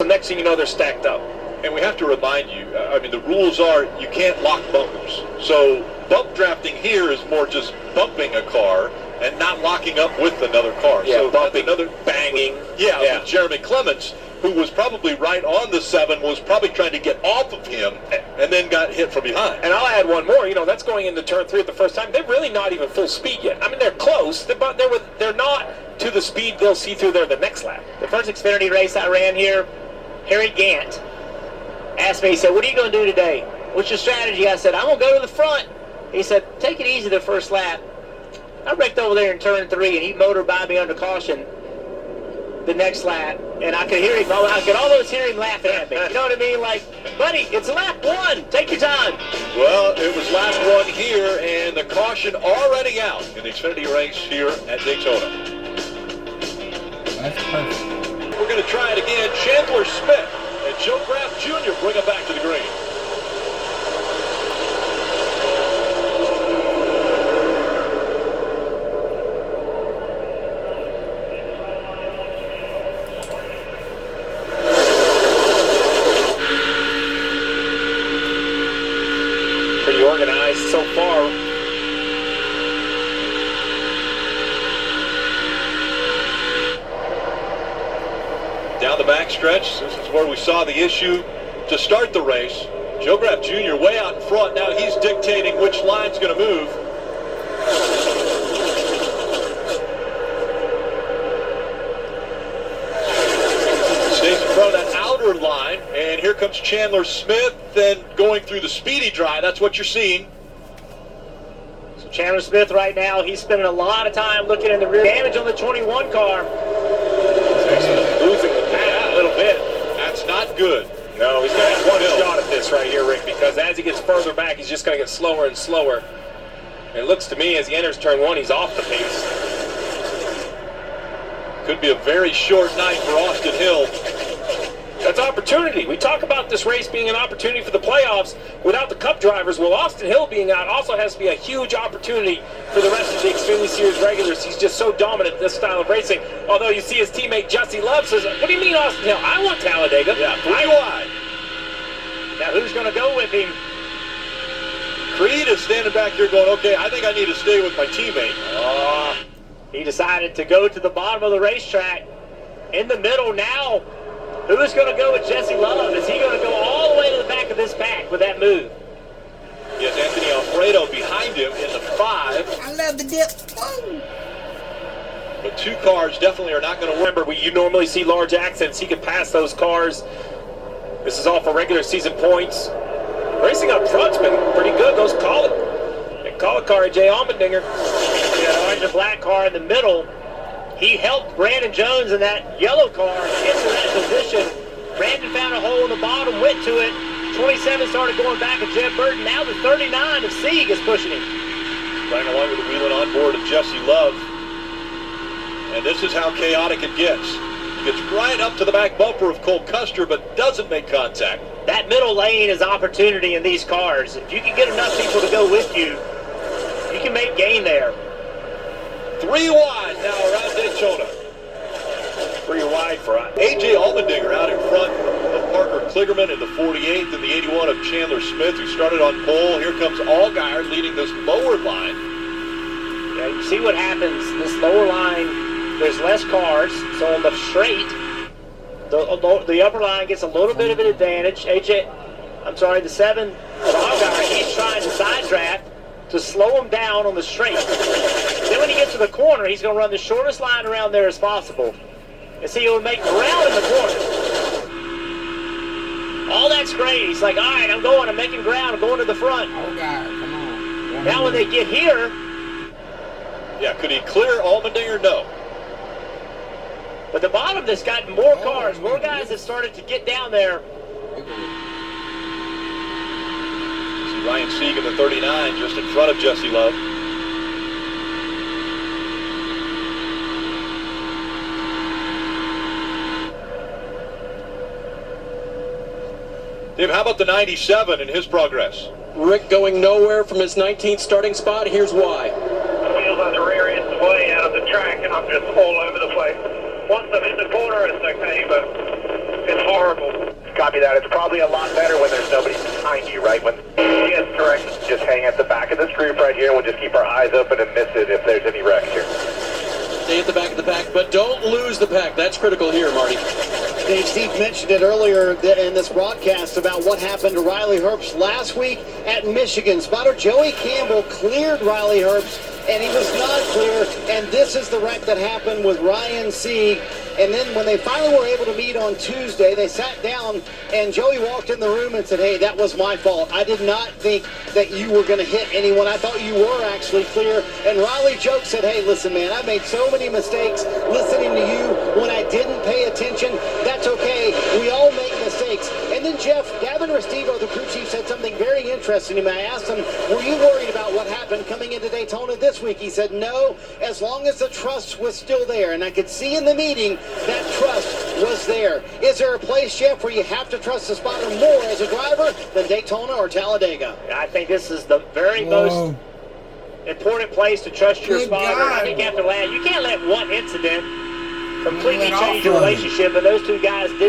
The next thing you know, they're stacked up. And we have to remind you, I mean, the rules are you can't lock bumpers. So bump drafting here is more just bumping a car and not locking up with another car. Yeah, so bumping, another banging. Yeah. Jeremy Clements, who was probably right on the 7, was probably trying to get off of him and then got hit from behind. And I'll add one more. You know, that's going into turn 3 at the first time. They're really not even full speed yet. I mean, they're close, but they're not to the speed they'll see through there the next lap. The first Xfinity race I ran here, Harry Gant asked me, he said, "What are you going to do today? What's your strategy?" I said, "I'm going to go to the front." He said, "Take it easy the first lap." I wrecked over there in turn 3, and he motored by me under caution the next lap, and I could hear him. I could almost hear him laughing at me. You know what I mean? Like, buddy, it's lap 1. Take your time. Well, it was lap 1 here, and the caution already out in the Xfinity race here at Daytona. That's perfect. We're going to try it again. Chandler Smith and Joe Graff Jr. bring him back to the green. Pretty organized so far. Down the backstretch, this is where we saw the issue to start the race. Joe Graff Jr. way out in front. Now he's dictating which line's going to move. Stays in front of that outer line, and here comes Chandler Smith, then going through the speedy dry. That's what you're seeing. So Chandler Smith right now, he's spending a lot of time looking in the rear. Damage on the 21 car. Losing the path a little bit. That's not good. No, he's going to have one shot at this right here, Rick, because as he gets further back, he's just going to get slower and slower. And it looks to me as he enters turn 1, he's off the pace. Could be a very short night for Austin Hill. That's opportunity. We talk about this race being an opportunity for the playoffs without the Cup drivers. Well, Austin Hill being out also has to be a huge opportunity for the rest of the Xfinity Series regulars. He's just so dominant in this style of racing. Although you see his teammate Jesse Love says, "What do you mean, Austin Hill? I want Talladega." Yeah, 3 wide. Now who's going to go with him? Creed is standing back here going, okay, I think I need to stay with my teammate. He decided to go to the bottom of the racetrack. In the middle now, who's going to go with Jesse Love? Is he going to go all the way to the back of this pack with that move? Yes, Anthony Alfredo behind him in the 5. I love the dip. Woo. But 2 cars definitely are not going to work. Remember, you normally see large accidents. He could pass those cars. This is all for regular season points. Racing up front's been pretty good. Those call it car, A.J. Allmendinger. The orange and black car in the middle. He helped Brandon Jones in that yellow car get to that position. Brandon found a hole in the bottom, went to it. 27 started going back at Jeb Burton. Now the 39 of Sieg is pushing him. Right along with the wheeling on board of Jesse Love. And this is how chaotic it gets. He gets right up to the back bumper of Cole Custer, but doesn't make contact. That middle lane is opportunity in these cars. If you can get enough people to go with you, you can make gain there. 3 wide now around Daytona. 3 wide for A.J. Allmendinger out in front of Parker Kligerman in the 48th and the 81 of Chandler Smith, who started on pole. Here comes Allgaier leading this lower line. Yeah, you see what happens. This lower line, there's less cars, so on the straight, the upper line gets a little bit of an advantage. The 7 of Allgaier, he's trying to side draft to slow him down on the straight. Then when he gets to the corner, he's going to run the shortest line around there as possible. And see, he'll make ground in the corner. All that's great. He's like, all right, I'm making ground, I'm going to the front. Oh, God, come on. Now when they get here. Yeah, could he clear Allmendinger? No. But the bottom that's got more cars, more guys have started to get down there. See Ryan Sieg in the 39 just in front of Jesse Love. Dave, how about the 97 and his progress? Rick going nowhere from his 19th starting spot. Here's why. The wheels on the rear end's way out of the track, and I'm just all over the place. Once I'm in the corner, it's okay, but It's horrible. Copy that. It's probably a lot better when there's nobody behind you, right? When yes, correct. Just hang at the back of this group right here, and we'll just keep our eyes open and miss it if there's any wrecks here. Stay at the back of the pack, but don't lose the pack. That's critical here, Marty. Steve mentioned it earlier in this broadcast about what happened to Riley Herbst last week at Michigan. Spotter Joey Campbell cleared Riley Herbst, and he was not clear, and this is the wreck that happened with Ryan Sieg. And then when they finally were able to meet on Tuesday, they sat down, and Joey walked in the room and said, hey, that was my fault. I did not think that you were going to hit anyone. I thought you were actually clear. And Riley joked, said, hey, listen, man, I made so many mistakes listening to you when I didn't pay attention. That's okay. We all make mistakes. And then Jeff, Gavin Restivo, the crew chief, said something very interesting to me. I asked him, were you worried about what happened coming into Daytona this week? He said, no, as long as the trust was still there. And I could see in the meeting that trust was there. Is there a place, Jeff, where you have to trust the spotter more as a driver than Daytona or Talladega? I think this is the very most important place to trust your spotter. I think after that, you can't let one incident completely change your relationship, and those two guys did